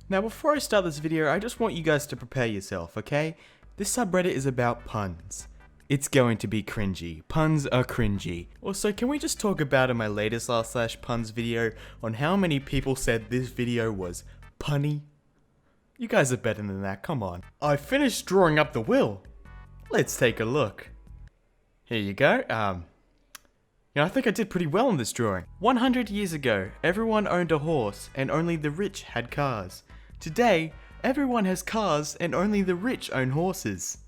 Now before I start this video, I just want you guys to prepare yourself, okay? This subreddit is about puns. It's going to be cringy. Puns are cringy. Also, can we just talk about in my latest r/puns video on how many people said this video was punny? You guys are better than that, come on. I finished drawing up the will. Let's take a look. Here you go. I think I did pretty well in this drawing. 100 years ago, everyone owned a horse and only the rich had cars. Today, everyone has cars and only the rich own horses.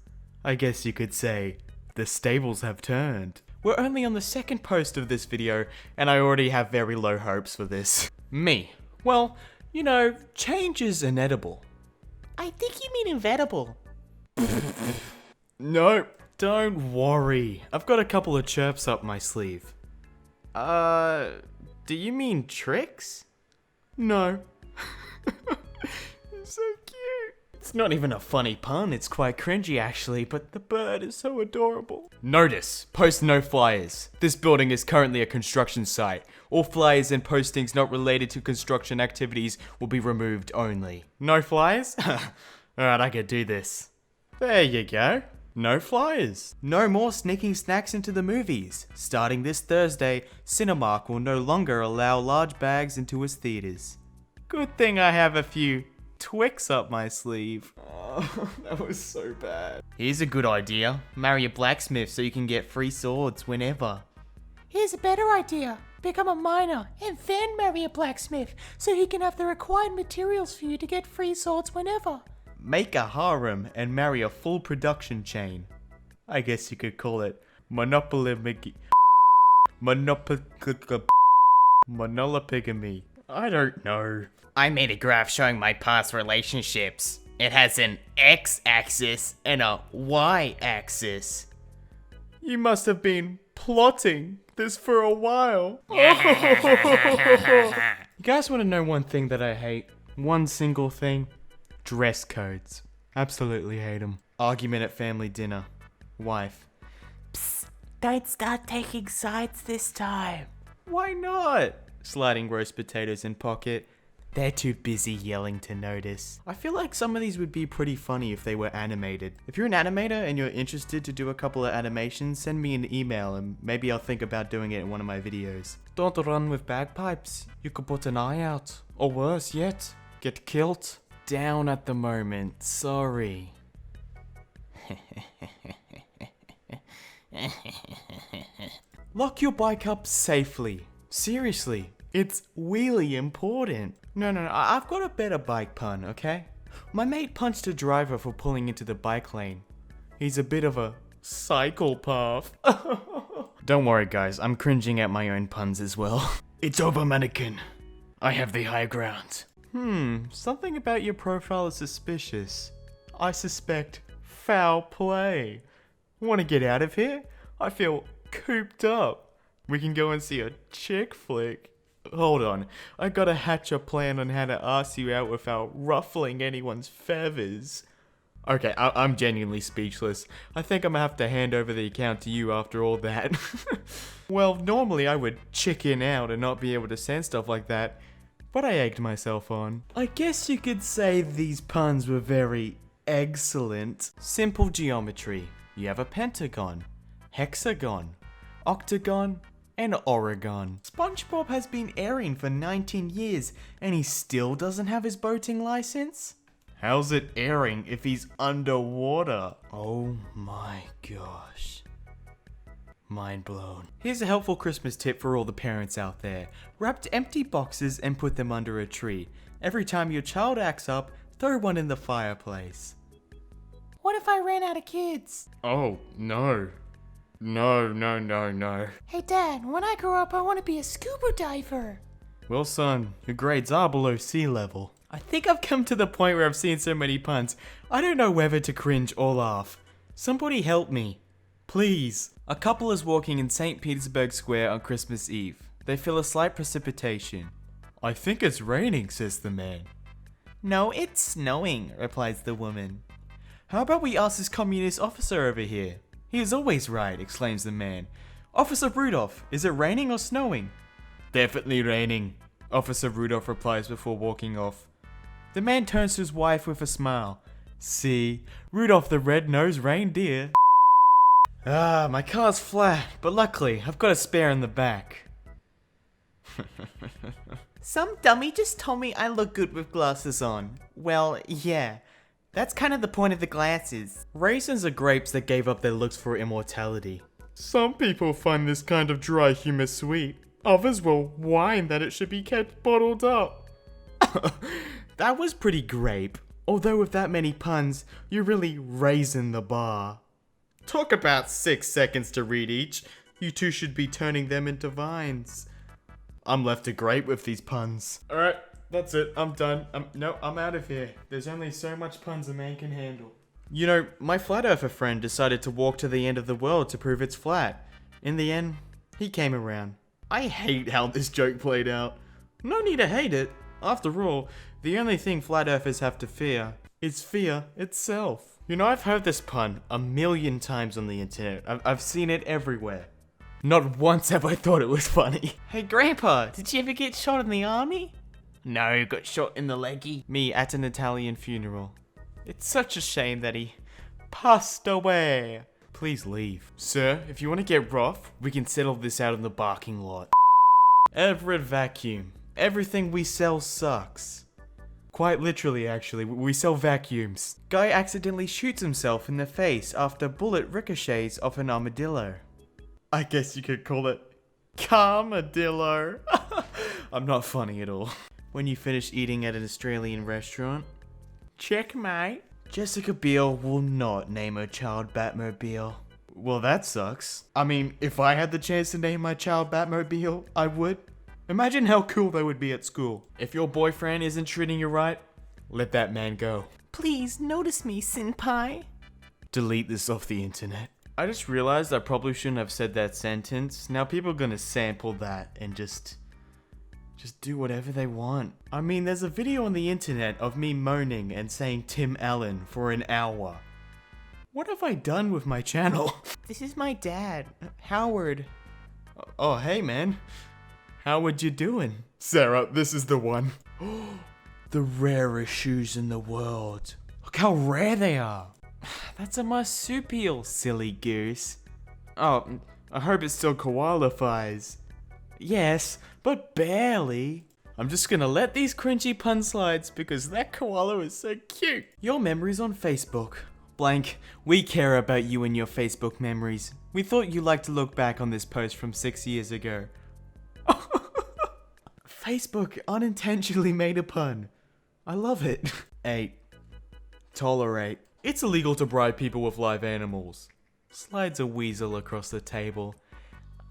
I guess you could say, the stables have turned. We're only on the second post of this video and I already have very low hopes for this. Me. Well, change is inedible. I think you mean inevitable. No, don't worry. I've got a couple of chirps up my sleeve. Do you mean tricks? No. So cute. It's not even a funny pun, it's quite cringy actually, but the bird is so adorable. Notice, post no flyers. This building is currently a construction site. All flyers and postings not related to construction activities will be removed only. No flyers? Alright, I could do this. There you go. No flyers. No more sneaking snacks into the movies. Starting this Thursday, Cinemark will no longer allow large bags into its theaters. Good thing I have a few Twix up my sleeve. Oh, that was so bad. Here's a good idea. Marry a blacksmith so you can get free swords whenever. Here's a better idea. Become a miner and then marry a blacksmith so he can have the required materials for you to get free swords whenever. Make a harem and marry a full production chain. I guess you could call it monopolygamy. Monopolygamy. I don't know. I made a graph showing my past relationships. It has an x-axis and a y-axis. You must have been plotting this for a while. You guys want to know one thing that I hate? One single thing? Dress codes. Absolutely hate them. Argument at family dinner. Wife. Psst, don't start taking sides this time. Why not? Sliding roast potatoes in pocket. They're too busy yelling to notice. I feel like some of these would be pretty funny if they were animated. If you're an animator and you're interested to do a couple of animations, send me an email and maybe I'll think about doing it in one of my videos. Don't run with bagpipes. You could put an eye out. Or worse yet, get killed. Down at the moment, sorry. Lock your bike up safely. Seriously, it's really important. No, I've got a better bike pun, okay? My mate punched a driver for pulling into the bike lane. He's a bit of a psychopath. Don't worry guys, I'm cringing at my own puns as well. It's over, mannequin. I have the high ground. Something about your profile is suspicious. I suspect foul play. Want to get out of here? I feel cooped up. We can go and see a chick flick. Hold on, I gotta hatch a plan on how to ask you out without ruffling anyone's feathers. Okay, I'm genuinely speechless. I think I'm gonna have to hand over the account to you after all that. Well, normally I would chicken out and not be able to send stuff like that, but I egged myself on. I guess you could say these puns were very excellent. Simple geometry. You have a pentagon, hexagon, octagon, and Oregon. SpongeBob has been airing for 19 years and he still doesn't have his boating license? How's it airing if he's underwater? Oh my gosh. Mind blown. Here's a helpful Christmas tip for all the parents out there. Wrap empty boxes and put them under a tree. Every time your child acts up, throw one in the fireplace. What if I ran out of kids? Oh, no. No. Hey Dad, when I grow up I want to be a scuba diver. Well son, your grades are below sea level. I think I've come to the point where I've seen so many puns, I don't know whether to cringe or laugh. Somebody help me. Please. A couple is walking in St. Petersburg Square on Christmas Eve. They feel a slight precipitation. I think it's raining, says the man. No, it's snowing, replies the woman. How about we ask this communist officer over here? He is always right, exclaims the man. Officer Rudolph, is it raining or snowing? Definitely raining, Officer Rudolph replies before walking off. The man turns to his wife with a smile. See, Rudolph the red-nosed reindeer. Ah, my car's flat, but luckily I've got a spare in the back. Some dummy just told me I look good with glasses on. Well, yeah. That's kind of the point of the glasses. Raisins are grapes that gave up their looks for immortality. Some people find this kind of dry humor sweet. Others will whine that it should be kept bottled up. That was pretty grape. Although with that many puns, you're really raising the bar. Talk about 6 seconds to read each. You two should be turning them into vines. I'm left to grape with these puns. Alright, that's it. I'm done. I'm out of here. There's only so much puns a man can handle. You know, my flat earther friend decided to walk to the end of the world to prove it's flat. In the end, he came around. I hate how this joke played out. No need to hate it. After all, the only thing flat earthers have to fear is fear itself. You know, I've heard this pun a million times on the internet. I've seen it everywhere. Not once have I thought it was funny. Hey Grandpa, did you ever get shot in the army? No, got shot in the leggy. Me at an Italian funeral. It's such a shame that he passed away. Please leave. Sir, if you want to get rough, we can settle this out in the parking lot. Everett Vacuum. Everything we sell sucks. Quite literally, actually. We sell vacuums. Guy accidentally shoots himself in the face after bullet ricochets off an armadillo. I guess you could call it Carmadillo. I'm not funny at all. When you finish eating at an Australian restaurant, checkmate. Jessica Biel will not name her child Batmobile. Well, that sucks. I mean, if I had the chance to name my child Batmobile, I would. Imagine how cool they would be at school. If your boyfriend isn't treating you right, let that man go. Please notice me, senpai. Delete this off the internet. I just realized I probably shouldn't have said that sentence. Now people are gonna sample that and just do whatever they want. I mean, there's a video on the internet of me moaning and saying Tim Allen for an hour. What have I done with my channel? This is my dad, Howard. Oh, hey man. Howard, you doing? Sarah, this is the one. The rarest shoes in the world. Look how rare they are. That's a marsupial, silly goose. Oh, I hope it still qualifies. Yes, but barely. I'm just gonna let these cringy pun slides because that koala is so cute. Your memories on Facebook. Blank, we care about you and your Facebook memories. We thought you liked to look back on this post from 6 years ago. Facebook unintentionally made a pun. I love it. 8. Tolerate. It's illegal to bribe people with live animals. Slides a weasel across the table.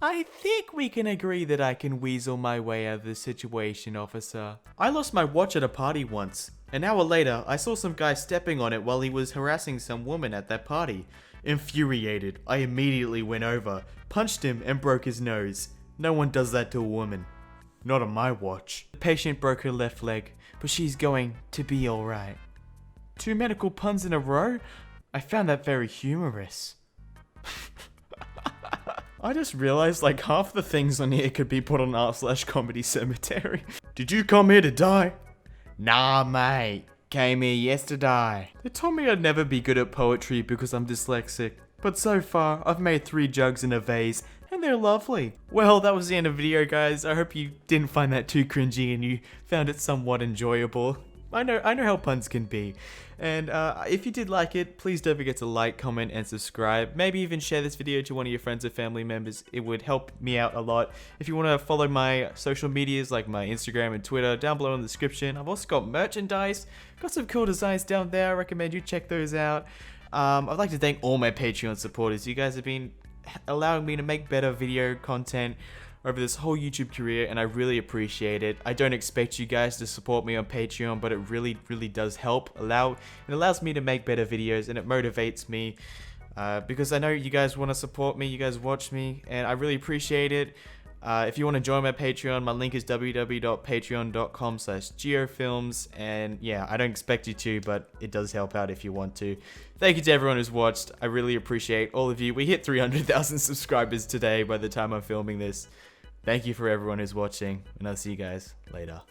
I think we can agree that I can weasel my way out of this situation, officer. I lost my watch at a party once. An hour later, I saw some guy stepping on it while he was harassing some woman at that party. Infuriated, I immediately went over, punched him, and broke his nose. No one does that to a woman. Not on my watch. The patient broke her left leg, but she's going to be alright. 2 medical puns in a row? I found that very humorous. I just realized like half the things on here could be put on r/comedy cemetery. Did you come here to die? Nah, mate. Came here yesterday. They told me I'd never be good at poetry because I'm dyslexic. But so far, I've made 3 jugs in a vase, and they're lovely. Well, that was the end of the video, guys. I hope you didn't find that too cringy and you found it somewhat enjoyable. I know how puns can be. And if you did like it, please don't forget to like, comment, and subscribe. Maybe even share this video to one of your friends or family members. It would help me out a lot. If you want to follow my social medias, like my Instagram and Twitter, down below in the description. I've also got merchandise. Got some cool designs down there. I recommend you check those out. I'd like to thank all my Patreon supporters. You guys have been allowing me to make better video content over this whole YouTube career, and I really appreciate it. I don't expect you guys to support me on Patreon, but it really does help. It allows me to make better videos, and it motivates me because I know you guys want to support me, you guys watch me, and I really appreciate it. If you want to join my Patreon, my link is www.patreon.com/geofilms, and yeah, I don't expect you to, but it does help out if you want to. Thank you to everyone who's watched. I really appreciate all of you. We hit 300,000 subscribers today by the time I'm filming this. Thank you for everyone who's watching, and I'll see you guys later.